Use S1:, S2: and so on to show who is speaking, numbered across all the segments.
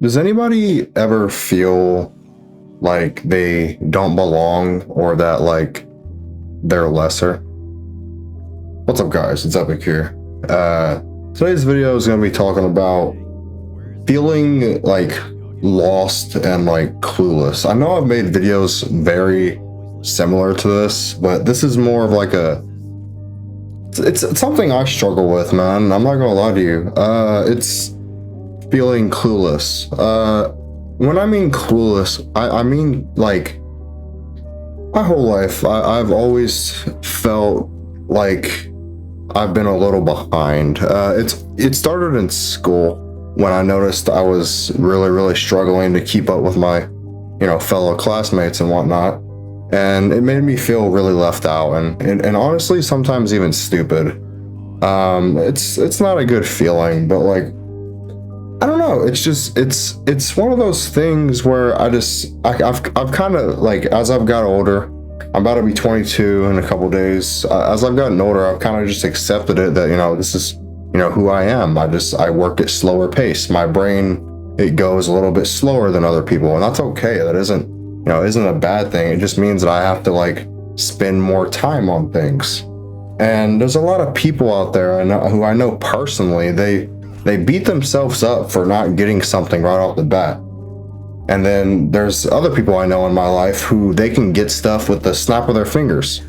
S1: Does anybody ever feel like they don't belong or that like they're lesser? What's up, guys? It's Epic here. Today's video is going to be talking about feeling like lost and like clueless. I know I've made videos very similar to this, but this is more of like it's something I struggle with, man. I'm not gonna lie to you. It's feeling clueless. When I mean clueless, I mean like my whole life I've always felt like I've been a little behind. It started in school when I noticed I was really struggling to keep up with my fellow classmates and whatnot, and it made me feel really left out and honestly sometimes even stupid. It's not a good feeling, but like I don't know, it's one of those things where I've kind of like, as I've got older, I'm about to be 22 in a couple days. As I've gotten older, I've kind of just accepted it that this is who I am. I work at slower pace. My brain, it goes a little bit slower than other people, and that's okay. That isn't a bad thing. It just means that I have to like spend more time on things. And there's a lot of people out there who I know personally, they beat themselves up for not getting something right off the bat. And then there's other people I know in my life who they can get stuff with the snap of their fingers,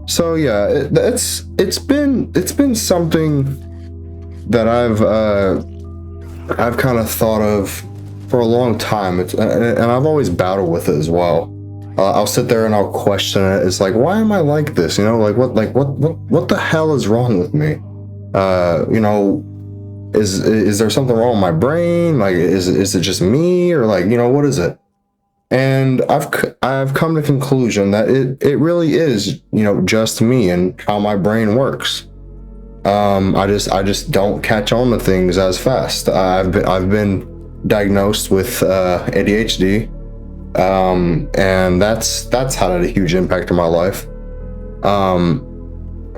S1: So yeah, it's been something that I've kind of thought of for a long time. And I've always battled with it as well. I'll sit there and I'll question it. It's like, why am I like this? What the hell is wrong with me? Is there something wrong with my brain? Like, is it just me, or like, what is it? And I've come to the conclusion that it really is, just me and how my brain works. I just don't catch on to things as fast. I've been diagnosed with ADHD, and that's had a huge impact on my life.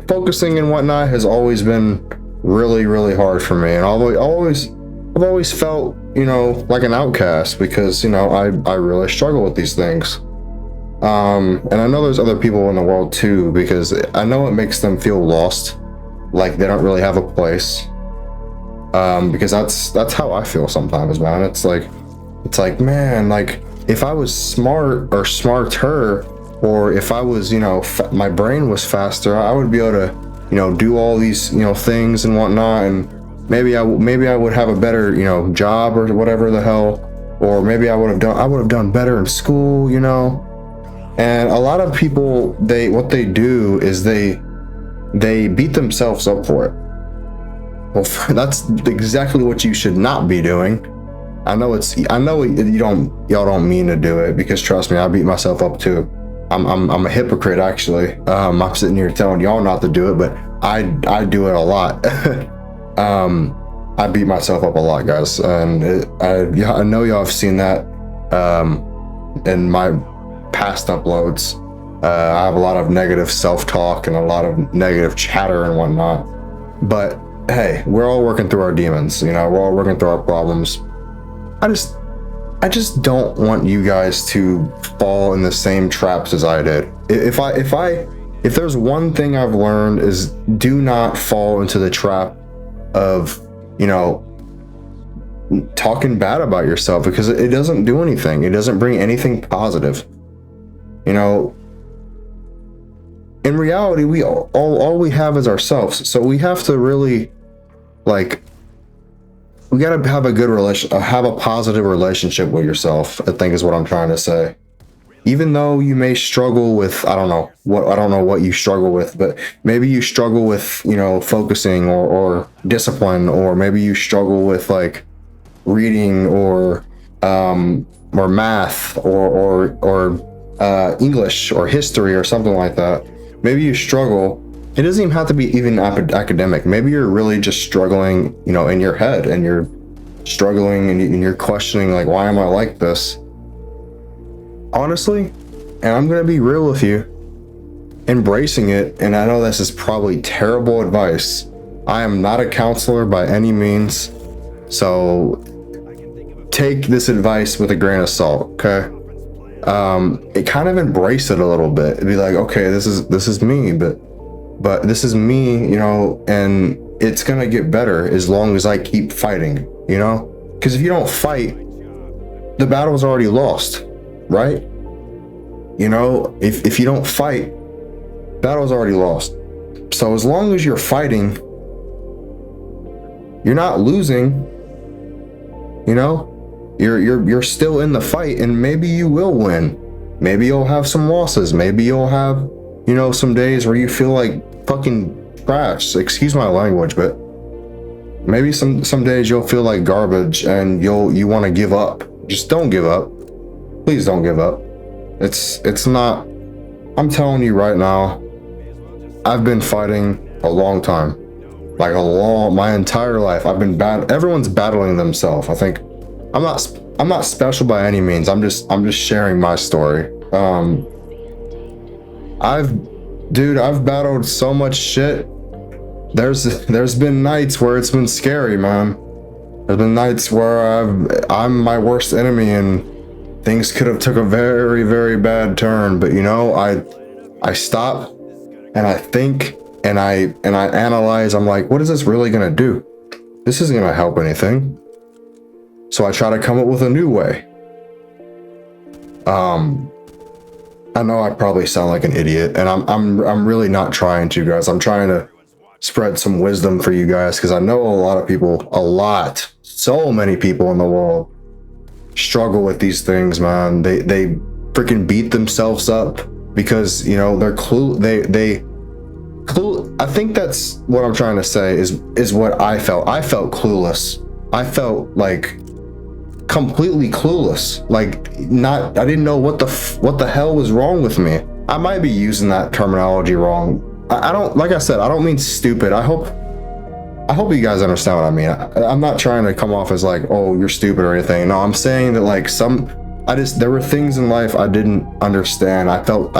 S1: Focusing and whatnot has always been really hard for me, and I've always felt like an outcast because I really struggle with these things. And I know there's other people in the world too, because I know it makes them feel lost, like they don't really have a place. Because that's how I feel sometimes, man. It's like man, like if I was smart or smarter, or if I was my brain was faster, I would be able to do all these things and whatnot, and maybe I would have a better job or whatever the hell, or maybe I would have done better in school, And a lot of people, what they do is they beat themselves up for it. Well, that's exactly what you should not be doing. I know y'all don't mean to do it, because trust me, I beat myself up too. I'm a hypocrite, actually. I'm sitting here telling y'all not to do it, but I do it a lot. I beat myself up a lot, guys, and I know y'all have seen that in my past uploads. I have a lot of negative self-talk and a lot of negative chatter and whatnot. But hey, we're all working through our demons. We're all working through our problems. I just don't want you guys to fall in the same traps as I did. If there's one thing I've learned, is do not fall into the trap of, talking bad about yourself, because it doesn't do anything. It doesn't bring anything positive. In reality, we all we have is ourselves. So we have to really, like, we gotta have have a positive relationship with yourself, I think is what I'm trying to say. Even though you may struggle with, I don't know what you struggle with, but maybe you struggle with, focusing or discipline, or maybe you struggle with like reading or math or English or history or something like that. Maybe you struggle. It doesn't even have to be even academic. Maybe you're really just struggling, in your head, and you're struggling and you're questioning, like, why am I like this? Honestly, and I'm going to be real with you, embracing it, and I know this is probably terrible advice. I am not a counselor by any means. So take this advice with a grain of salt, okay? It kind of embrace it a little bit. It'd be like, okay, this is me, but this is me, you know, and it's gonna get better as long as I keep fighting, you know? Because if you don't fight, the battle's already lost, right? You know, if you don't fight, battle's already lost. So as long as you're fighting, you're not losing, you know? You're still in the fight, and maybe you will win. Maybe you'll have some losses. Maybe you'll have, you know, some days where you feel like fucking trash. Excuse my language, but maybe some days you'll feel like garbage and you want to give up. Just don't give up. Please don't give up. It's not. I'm telling you right now, I've been fighting a long time, like my entire life. Everyone's battling themselves. I think I'm not special by any means. I'm just sharing my story. I've battled so much shit. There's been nights where it's been scary, man. There's been nights where I'm my worst enemy and things could have took a very, very bad turn. But you know, I stop and I think and I analyze. I'm like, what is this really gonna do? This isn't gonna help anything. So I try to come up with a new way. I know I probably sound like an idiot, and I'm really not trying to, guys. I'm trying to spread some wisdom for you guys, because I know so many people in the world struggle with these things, man. They freaking beat themselves up because, you know, they're I think that's what I'm trying to say is what I felt. I felt clueless. I felt like completely clueless. Like I didn't know what the hell was wrong with me. I might be using that terminology wrong. I don't, like I said, I don't mean stupid. I hope you guys understand what I mean. I'm not trying to come off as like, oh, you're stupid or anything. No, I'm saying that like there were things in life I didn't understand. I felt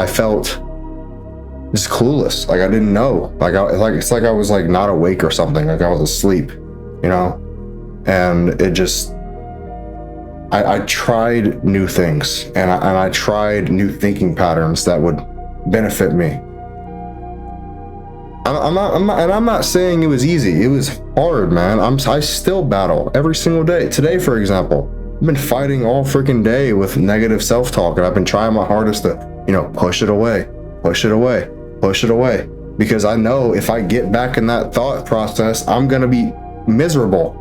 S1: just clueless. Like I didn't know. It's like I was like not awake or something. Like I was asleep, you know? And it just, I tried new things and I tried new thinking patterns that would benefit me. I'm not saying it was easy. It was hard, man. I still battle every single day. Today, for example, I've been fighting all freaking day with negative self-talk, and I've been trying my hardest to, you know, push it away, because I know if I get back in that thought process, I'm gonna be miserable.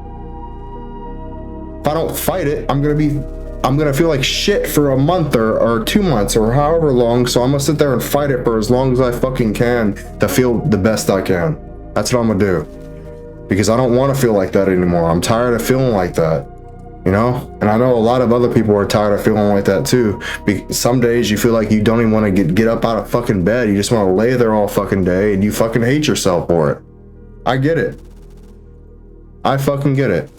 S1: If I don't fight it, I'm gonna feel like shit for a month or 2 months or however long. So I'm gonna sit there and fight it for as long as I fucking can to feel the best I can. That's what I'm gonna do, because I don't want to feel like that anymore. I'm tired of feeling like that, you know? And I know a lot of other people are tired of feeling like that too. Some days you feel like you don't even want to get up out of fucking bed. You just want to lay there all fucking day and you fucking hate yourself for it. I get it. I fucking get it.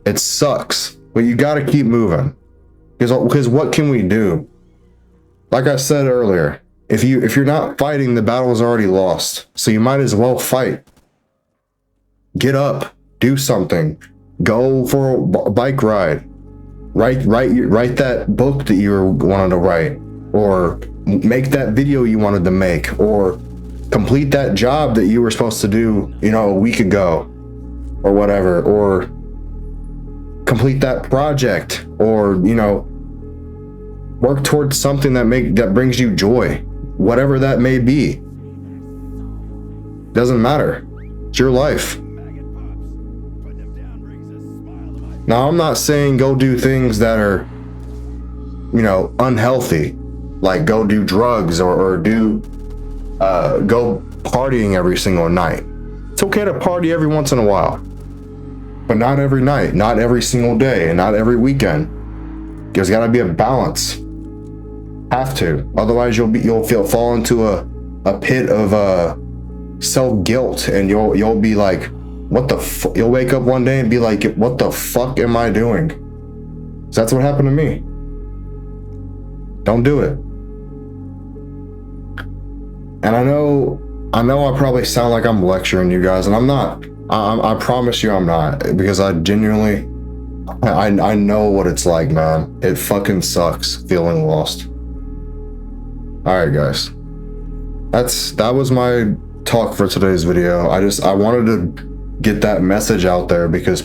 S1: It sucks, but you gotta keep moving. Because what can we do? Like I said earlier, if you're not fighting, the battle is already lost. So you might as well fight. Get up, do something, go for a bike ride, write that book that you wanted to write, or make that video you wanted to make, or complete that job that you were supposed to do, you know, a week ago, or whatever, or complete that project, or, you know, work towards something that brings you joy, whatever that may be. Doesn't matter. It's your life. Now, I'm not saying go do things that are, you know, unhealthy, like go do drugs or do go partying every single night. It's okay to party every once in a while, but not every night, not every single day, and not every weekend. There's got to be a balance. Have to. Otherwise, you'll fall into a pit of self-guilt, and you'll be like, what the fuck? You'll wake up one day and be like, what the fuck am I doing? So that's what happened to me. Don't do it. And I know I probably sound like I'm lecturing you guys, and I'm not. I promise you I'm not, because I genuinely, I know what it's like, man. It fucking sucks feeling lost. All right, guys. That was my talk for today's video. I wanted to get that message out there because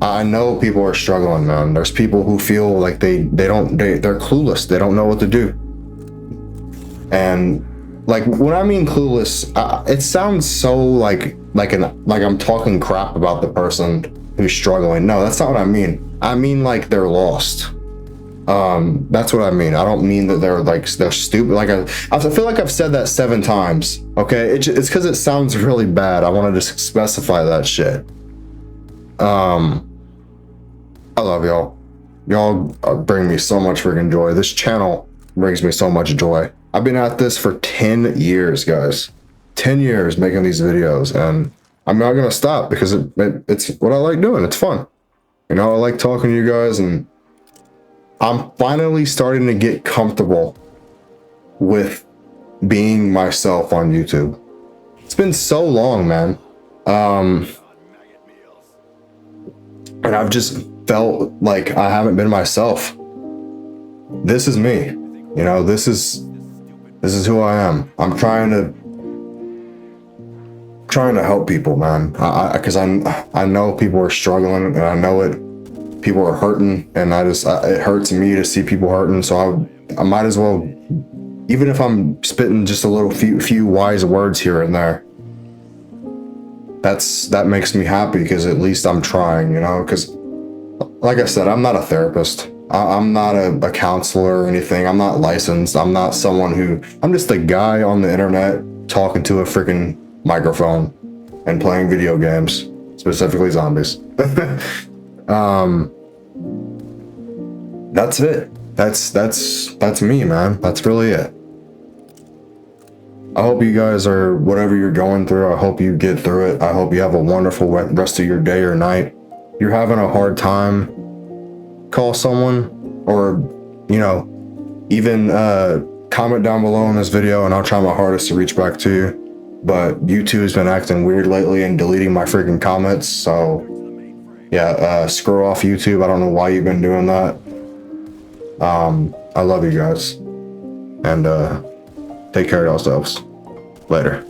S1: I know people are struggling, man. There's people who feel like they're clueless. They don't know what to do. And like when I mean clueless, it sounds so like I'm talking crap about the person who's struggling. No, that's not what I mean. I mean like they're lost. That's what I mean. I don't mean that they're stupid. Like I feel like I've said that 7 times. Okay, it's because it sounds really bad. I wanted to specify that shit. I love y'all. Y'all bring me so much freaking joy. This channel brings me so much joy. I've been at this for 10 years, guys. 10 years making these videos, and I'm not gonna stop because it's what I like doing. It's fun. You know, I like talking to you guys, and I'm finally starting to get comfortable with being myself on YouTube. It's been so long, man. And I've just felt like I haven't been myself. This is me. You know, this is who I am. I'm trying to help people, man. Because I know people are struggling, and I know it. People are hurting, and it hurts me to see people hurting. So I might as well, even if I'm spitting just a little few wise words here and there. That makes me happy because at least I'm trying, you know. Because, like I said, I'm not a therapist. I'm not a counselor or anything. I'm not licensed. I'm not someone I'm just a guy on the internet talking to a freaking microphone and playing video games, specifically zombies. That's it. That's me, man. That's really it. I hope you guys are, whatever you're going through, I hope you get through it. I hope you have a wonderful rest of your day or night. If you're having a hard time, call someone, or, you know, even comment down below in this video and I'll try my hardest to reach back to you. But YouTube's been acting weird lately and deleting my freaking comments. So yeah, screw off YouTube. I don't know why you've been doing that. I love you guys, and take care of yourselves. Later.